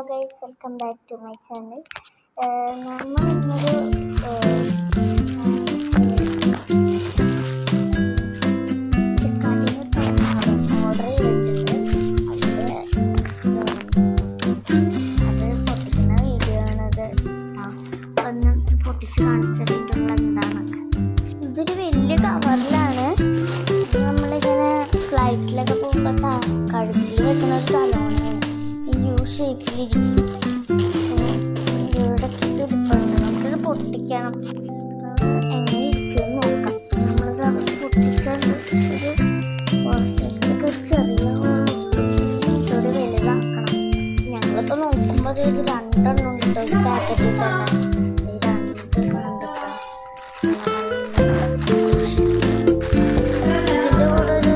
Guys, welcome back to my channel. നമ്മൾ ഇന്നൊരു order ചെയ്തിട്ടുണ്ട്. അത് പൊട്ടിക്കുന്ന വീഡിയോ ആണത്. ഒന്ന് പൊട്ടിച്ച് കാണിച്ചിട്ടുള്ള എന്താണ്. ഇതൊരു വലിയ കവറിലാണ്. നമ്മളിങ്ങനെ ഫ്ലൈറ്റിലൊക്കെ പോകുമ്പോൾ കഴുത്തിൽ വെക്കുന്ന ഒരു തലോണയാണ്. ഷേപ്പിലിരിക്കും. ഇവിടെ ഇരിപ്പുണ്ട്. നമുക്കത് പൊട്ടിക്കണം. എങ്ങനെ ഇരിക്കും നോക്കാം. നമ്മളത് പൊട്ടിച്ചൊരു പുറത്തേക്കൊക്കെ ചെറിയ ഇതോടെ വലുതാക്കണം. ഞങ്ങളിപ്പോൾ നോക്കുമ്പോൾ ഇത് 2 എണ്ണം കിട്ടും ഒരു പാക്കറ്റിൽ തന്നെ. ഈ 2 എണ്ണം കിട്ടും. ഇതിൻ്റെ കൂടെ ഒരു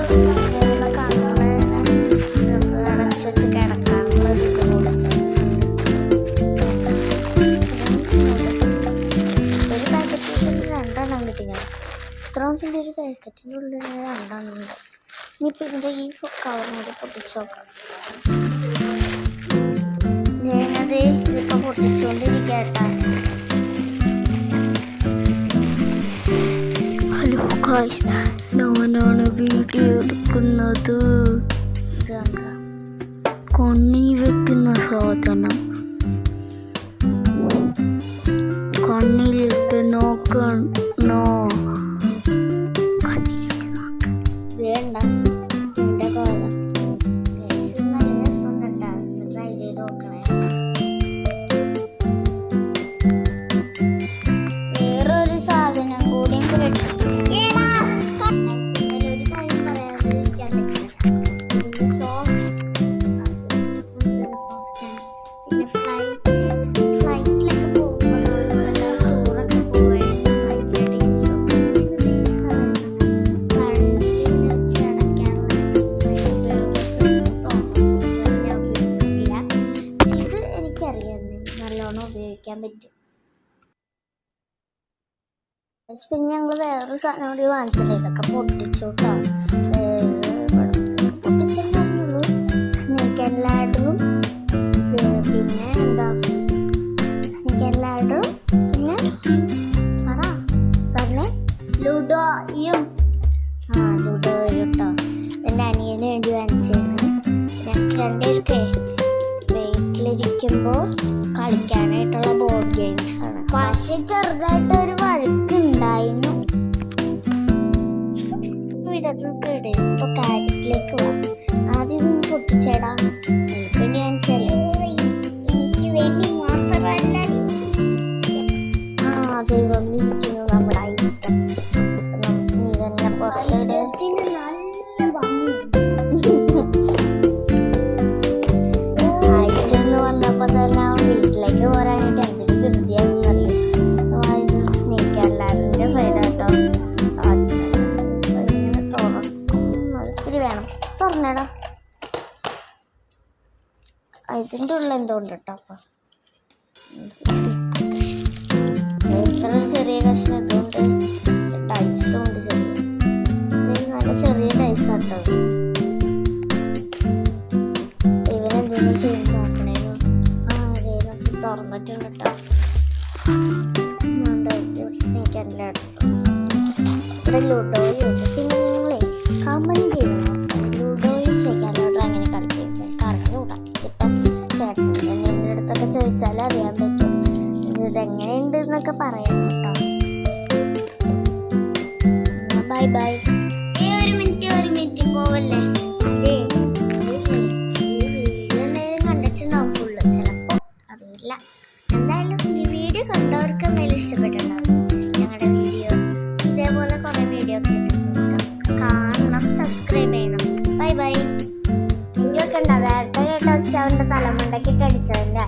ഇത്രയും ഒരു പാക്കറ്റിൻ്റെ ഉള്ളിൽ 2 എണ്ണം ഉണ്ട്. ഇനിയിപ്പോൾ ഇതിൻ്റെ ഈ കവറിനോട് പൊട്ടിച്ച് നോക്കാം. ഞാനത് ഇതിപ്പോൾ പൊട്ടിച്ചുകൊണ്ടിരിക്കട്ടെ. ഹലോ ഗായ്സ്, ഞാനാണ് വീഡിയോ എടുക്കുന്നത്. കണ്ണി വെക്കുന്ന സാധനം കണ്ണിലിട്ട് നോക്കണോ? വേണ്ട, എൻ്റെ കോലം നല്ല രസമുണ്ടാവും. ട്രൈ ചെയ്ത് നോക്കണേ. വേറൊരു സാധനം കൂടിയും ഒരു കാര്യം പറയാതിരിക്കാൻ പറ്റില്ല. സോഫ്റ്റാണ്. പിന്നെ ഫ്ലൈറ്റിലൊക്കെ പോകുമ്പോൾ ടൂറൊക്കെ പോകുകയാണെങ്കിൽ ഫ്ലൈറ്റിലെ നല്ലോണം ഉപയോഗിക്കാൻ പറ്റും. പിന്നെ ഞങ്ങൾ വേറൊരു സാധനം കൂടി വാങ്ങിച്ചില്ല. ഇതൊക്കെ പൊട്ടിച്ചോട്ടോ. പൊട്ടിച്ചിട്ടുണ്ടായിരുന്നുള്ളൂ. സ്നേക്ക് ആൻഡ് ലാഡറും പിന്നെ എന്താ സ്നേക്ക് ആൻഡ് ലാഡറും പിന്നെ പറഞ്ഞേ ലുഡോയും. ലുഡോയും കേട്ടോ. എൻ്റെ അനിയന് വേണ്ടി വാങ്ങിച്ചായിരുന്നു. ഞങ്ങൾക്ക് 2 പേർക്കേ വീട്ടിലിരിക്കുമ്പോൾ കളിക്കാനായിട്ടുള്ള ബോർഡ് ഗെയിംസ് ആണ്. പക്ഷെ ചെറുതായിട്ട് ഒരു വഴക്കുണ്ടായിരുന്നു. വിടത്തൊക്കെ ഇട്. ഇപ്പൊ കാര്യത്തിലേക്ക് പോവാം. ആദ്യം ഒന്ന് പൊട്ടിച്ചേടാ. പിന്നെ എനിക്ക് വേണ്ടി മാത്രമല്ല അത് വന്നിരിക്കുന്നു നമ്മുടെ ഐറ്റം. നീ തന്നെ പുറത്തെടുത്തിന് നല്ല ഭംഗിയുണ്ട്. വന്നപ്പോൾ തന്നെ വീട്ടിലേക്ക് പോരാനായിട്ട് എന്തൊരു ധൃതിയാണെന്നറിയും. Snake and ലാഡറിൻ്റെ സൈഡാട്ടോ. ഇങ്ങനെ തുറക്കും. ഒത്തിരി വേണം. തുറന്നേടാ. ഇതിൻ്റെ ഉള്ളിൽ എന്തുകൊണ്ട് കേട്ടോ. അപ്പം ഇത്ര ഒരു ചെറിയ കഷ്ണം ഇതുകൊണ്ട് ടൈസും ഉണ്ട്. ചെറിയ നല്ല ചെറിയ ടൈസാട്ടോ. ഇവരെന്തെങ്കിലും ചെയ്യുന്ന നോക്കണേനു. തുറന്നിട്ടുണ്ട് കേട്ടോ. Snake and ladder. ഇവിടെ ലുഡോയും ഉണ്ട്. പിന്നെ നിങ്ങളെ കമൻറ്റ് ചെയ്യണം. ലുഡോയും സ്നേക്ക് ആൻഡ് ലാഡർ അങ്ങനെ കളിക്കുന്നത് അറിഞ്ഞുകൂടാ. ഇപ്പം ചേട്ടൻ്റെ എൻ്റെ അടുത്തൊക്കെ ചോദിച്ചാൽ അറിയാൻ പറ്റും. ഇതെങ്ങനെയുണ്ട് എന്നൊക്കെ പറയണം കേട്ടോ. Bye bye. ഒരു മിനിറ്റ് പോവല്ലേ. അതെ, ഈ വീഡിയോ എന്തെങ്കിലും കണ്ടിട്ടുണ്ടാവും ഫുള്ള്. ചിലപ്പോൾ അറിയില്ല. എന്തായാലും ഈ വീഡിയോ കണ്ടവർക്ക് എന്തെങ്കിലും ഇഷ്ടപ്പെട്ടിട്ടുണ്ടാവും. ഞങ്ങളുടെ വീഡിയോ ഇതേപോലെ കുറേ വീഡിയോ ഒക്കെ കാണണം. സബ്സ്ക്രൈബ് ചെയ്യണം. Bye bye. വീഡിയോ ഒക്കെ ഉണ്ടാവും. നേരത്തെ കേട്ട വെച്ചവൻ്റെ തലമണ്ടക്കിട്ട് അടിച്ചതിൻ്റെ